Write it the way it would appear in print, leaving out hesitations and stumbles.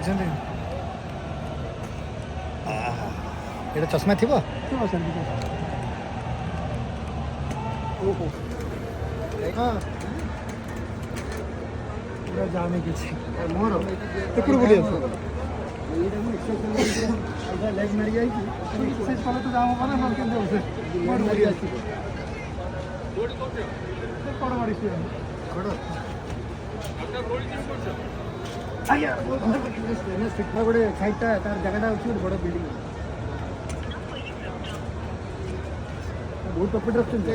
ଅଛନ୍ତି ଏଇଟା ଚଷମା ଥିବ ଓହୋ ହଁ ପୁରା ଜାମେ କିଛି ମୋର ଏପଟୁ ବୁଲି ଆସ ଲେଗ ମାରି ଯାଇଛି ସେ ତଳେ ତ ଜାମ କଲେ ମୋର କେମିତି ବସେ ମୋର ବୁଲି ଆସିବ କଡ଼ ମାରିଛି କଡ଼ ଆଜ୍ଞା ଗୋଟେ ସାଇଡ଼ଟା ତାର ଜାଗାଟା ଅଛି ଗୋଟେ ବଡ଼ ବିଲ୍ଡିଂ ବହୁତ ପ୍ରଫିଟ୍ ରଖୁଛନ୍ତି